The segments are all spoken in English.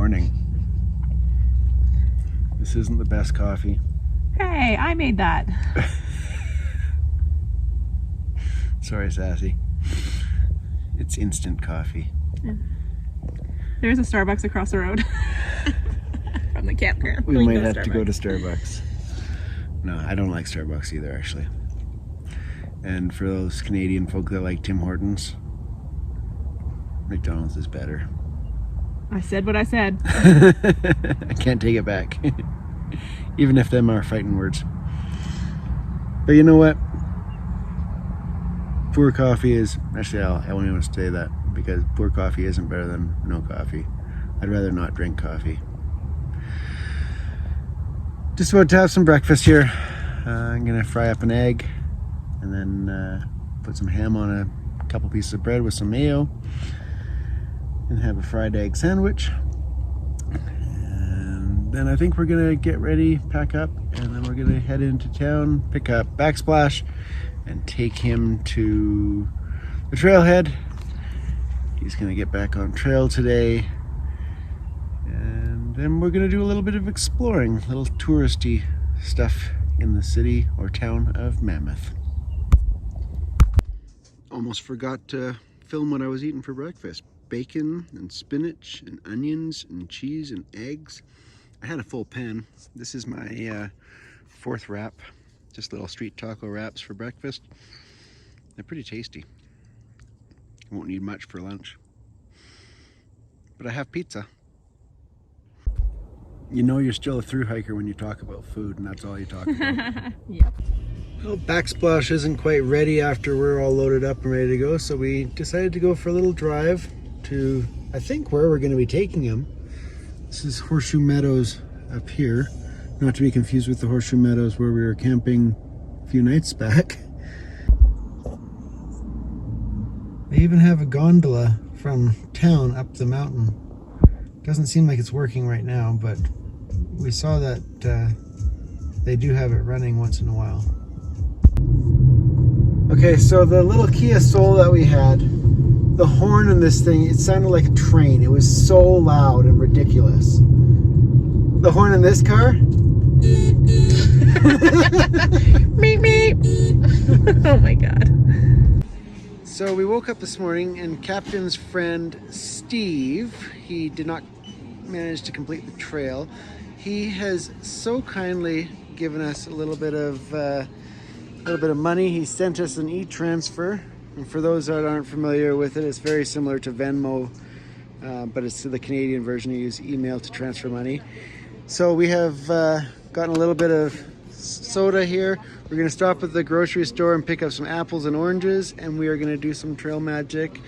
morning. This isn't the best coffee. Hey, I made that. Sorry, Sassy. It's instant coffee. There's a Starbucks across the road from the campground. We might have to go to Starbucks. No, I don't like Starbucks either, actually. And for those Canadian folk that like Tim Hortons, McDonald's is better. I said what I said. I can't take it back. Even if them are fighting words. But you know what? Poor coffee is... Actually, I won't even say that, because poor coffee isn't better than no coffee. I'd rather not drink coffee. Just about to have some breakfast here. I'm going to fry up an egg and then put some ham on a couple pieces of bread with some mayo and have a fried egg sandwich. And then I think we're going to get ready, pack up, and then we're going to head into town, pick up Backsplash, and take him to the trailhead. He's going to get back on trail today. And then we're going to do a little bit of exploring, little touristy stuff in the city or town of Mammoth. Almost forgot to film what I was eating for breakfast. Bacon and spinach and onions and cheese and eggs. I had a full pan. This is my fourth wrap. Just little street taco wraps for breakfast. They're pretty tasty. I won't need much for lunch. But I have pizza. You know you're still a thru hiker when you talk about food, and that's all you talk about. Yep. Well, Backsplash isn't quite ready after we're all loaded up and ready to go, so we decided to go for a little drive to, I think, where we're going to be taking him. This is Horseshoe Meadows up here. Not to be confused with the Horseshoe Meadows where we were camping a few nights back. They even have a gondola from town up the mountain. Doesn't seem like it's working right now, but we saw that they do have it running once in a while. Okay, so the little Kia Soul that we had, the horn on this thing, it sounded like a train. It was so loud and ridiculous. The horn in this car? Meep meep. Oh my god. So we woke up this morning and Captain's friend Steve, he did not manage to complete the trail. He has so kindly given us a little bit of money. He sent us an e-transfer, and for those that aren't familiar with it, it's very similar to Venmo, but it's the Canadian version. You use email to transfer money. So we have gotten a little bit of soda here. We're going to stop at the grocery store and pick up some apples and oranges, and we are going to do some trail magic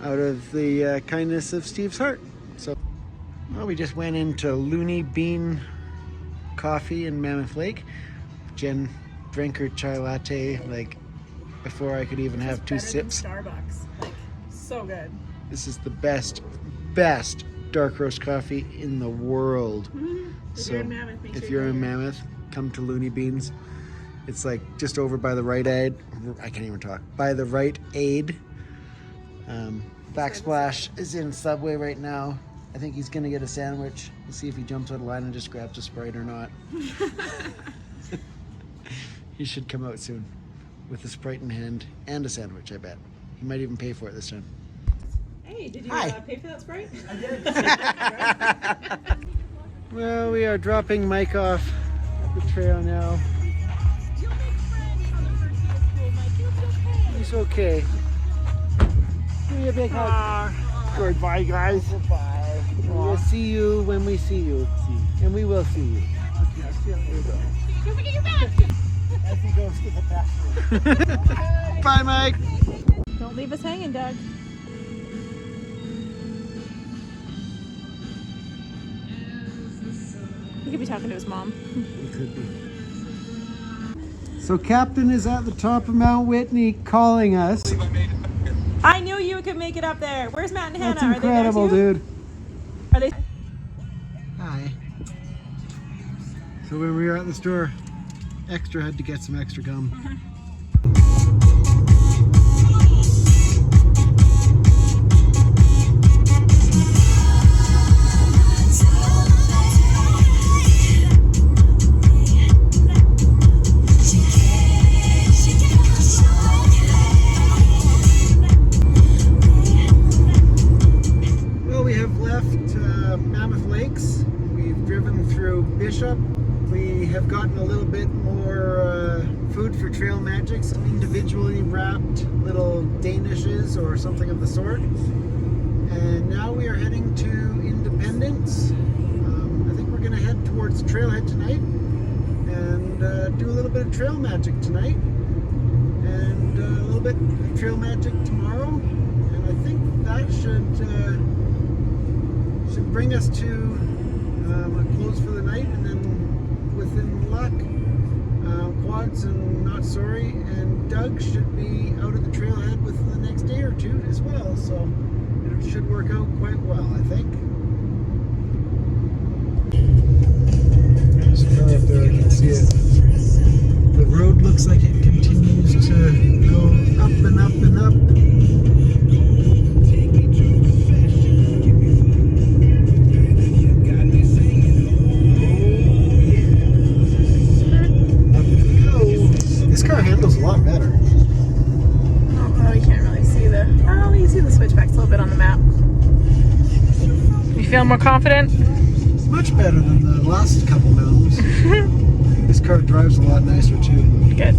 out of the kindness of Steve's heart. So, well, we just went into Looney Bean Coffee in Mammoth Lake. Jen drank her chai latte like before I could even have two sips. Starbucks, like so good. This is the best dark roast coffee in the world. If you're in Mammoth, if you're in Mammoth, come to Looney Beans. It's like just over by the Rite Aid. I can't even talk. By the Rite Aid. Backsplash is in Subway right now. I think he's gonna get a sandwich. We'll see if he jumps out of line and just grabs a Sprite or not. He should come out soon with a Sprite in hand and a sandwich, I bet. He might even pay for it this time. Hey, did you pay for that Sprite? I did. Well, we are dropping Mike off at the trail now. You'll make friends on the first day of school, Mike. You'll be okay. He's okay. Give me a big hug. Goodbye, guys. Goodbye. We'll see you when we see you. And we will see you. Don't forget your bag. As he goes to the bathroom. Bye, Mike. Don't leave us hanging, Doug. He could be talking to his mom. It could be. So Captain is at the top of Mount Whitney calling us. I knew you could make it up there. Where's Matt and Hannah? That's incredible, Are they there too? dude. Are they? Hi. So when we were at the store, Extra had to get some extra gum. We have gotten a little bit more food for Trail Magic, some individually wrapped little danishes or something of the sort. And now we are heading to Independence. I think we're going to head towards the trailhead tonight and do a little bit of Trail Magic tonight and a little bit of Trail Magic tomorrow. And I think that should bring us to a close for the night, and then within luck, Quads and Not Sorry and Doug should be out of the trailhead within the next day or two as well, so it should work out quite well, I think. There's a car up there, I can see it. The road looks like it continues to go up and up and up. This car handles a lot better. Oh, you can't really see the... Oh, you see the switchbacks a little bit on the map. You feel more confident? It's much better than the last couple mountains. This car drives a lot nicer too. Good.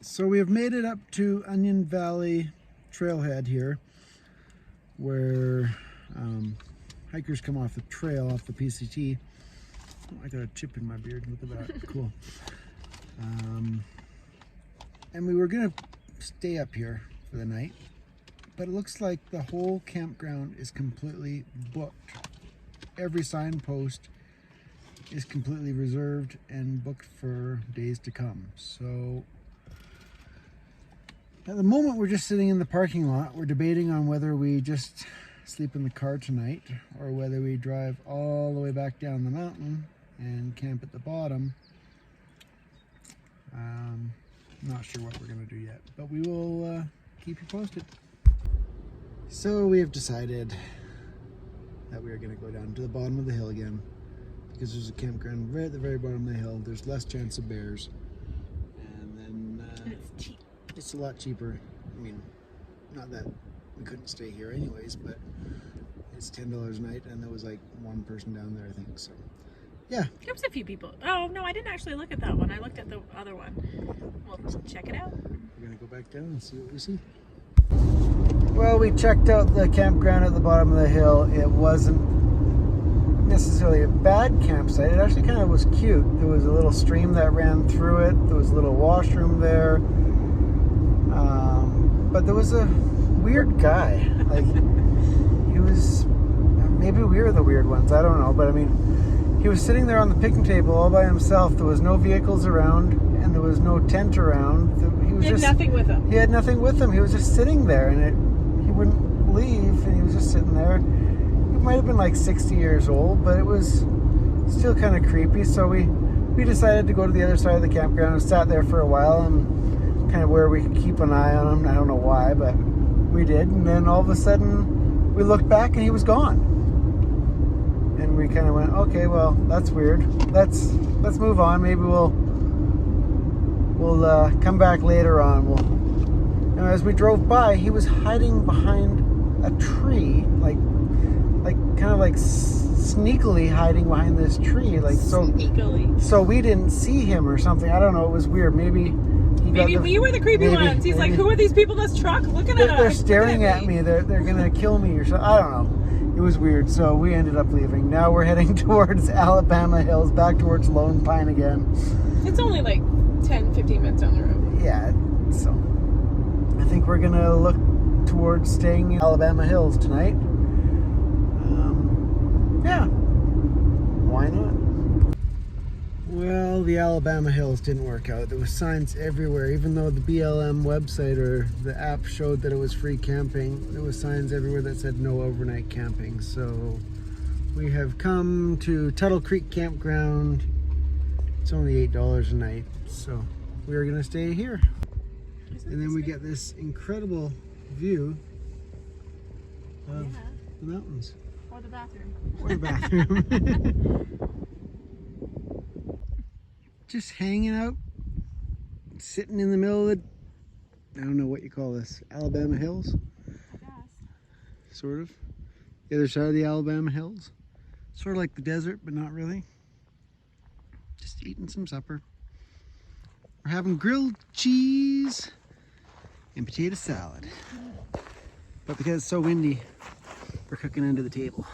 So we have made it up to Onion Valley Trailhead here, where hikers come off the trail, off the PCT. Oh, I got a chip in my beard, look at that, cool. And we were gonna stay up here for the night, but it looks like the whole campground is completely booked. Every signpost is completely reserved and booked for days to come. So at the moment we're just sitting in the parking lot. We're debating on whether we just sleep in the car tonight or whether we drive all the way back down the mountain and camp at the bottom. Not sure what we're going to do yet, but we will keep you posted. So we have decided that we are going to go down to the bottom of the hill again, because there's a campground right at the very bottom of the hill. There's less chance of bears, and then It's cheap. it's a lot cheaper. I mean, not that we couldn't stay here anyways, but it's $10 a night, and there was like one person down there, I think. So yeah, There was a few people. Oh, no, I didn't actually look at that one. I looked at the other one. We'll check it out. we're gonna go back down and see what we see. Well, we checked out the campground at the bottom of the hill. It wasn't necessarily a bad campsite. It actually kind of was cute. There was a little stream that ran through it. There was a little washroom there. But there was a weird guy. Like, he was, maybe we were the weird ones, I don't know. But I mean, he was sitting there on the picnic table all by himself. There was no vehicles around, and there was no tent around. He was He had nothing with him. He had nothing with him. He was just sitting there, and he wouldn't leave, and he was just sitting there. He might have been like 60 years old, but it was still kind of creepy. So we decided to go to the other side of the campground and sat there for a while, and kind of where we could keep an eye on him. I don't know why, but we did. And then all of a sudden, we looked back, and he was gone. And we kind of went, okay, well, that's weird. Let's move on. Maybe we'll come back later on. And as we drove by, he was hiding behind a tree, like kind of like sneakily hiding behind this tree, like so. Sneakily. So we didn't see him or something. I don't know. It was weird. Maybe we were the creepy ones. He's like, who are these people in this truck looking at us? They're staring at me. They're gonna kill me or something. I don't know. It was weird. So we ended up leaving. Now we're heading towards Alabama Hills, back towards Lone Pine again. It's only like 10-15 minutes down the road. Yeah. So I think we're gonna look towards staying in Alabama Hills tonight. Yeah. Why not? Well, the Alabama Hills didn't work out. There were signs everywhere. Even though the BLM website or the app showed that it was free camping, there were signs everywhere that said no overnight camping. So we have come to Tuttle Creek Campground. It's only $8 a night, so we're gonna stay here. And then we get this incredible view of the mountains. Or the bathroom. Or the bathroom. Just hanging out, sitting in the middle of the, I don't know what you call this, Alabama Hills? I guess. Sort of. The other side of the Alabama Hills. Sort of like the desert, but not really. Just eating some supper. We're having grilled cheese and potato salad. But because it's so windy, we're cooking under the table.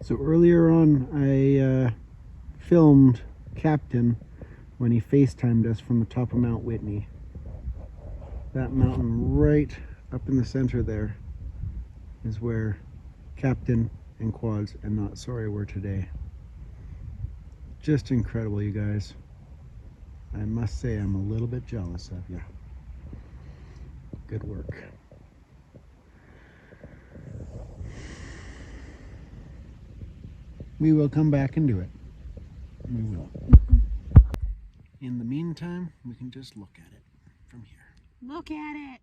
So earlier on, I filmed Captain when he FaceTimed us from the top of Mount Whitney. That mountain right up in the center there is where Captain and Quads and Not Sorry were today. Just incredible, you guys. I must say I'm a little bit jealous of you. Good work. We will come back and do it. We will. In the meantime, we can just look at it from here. Look at it.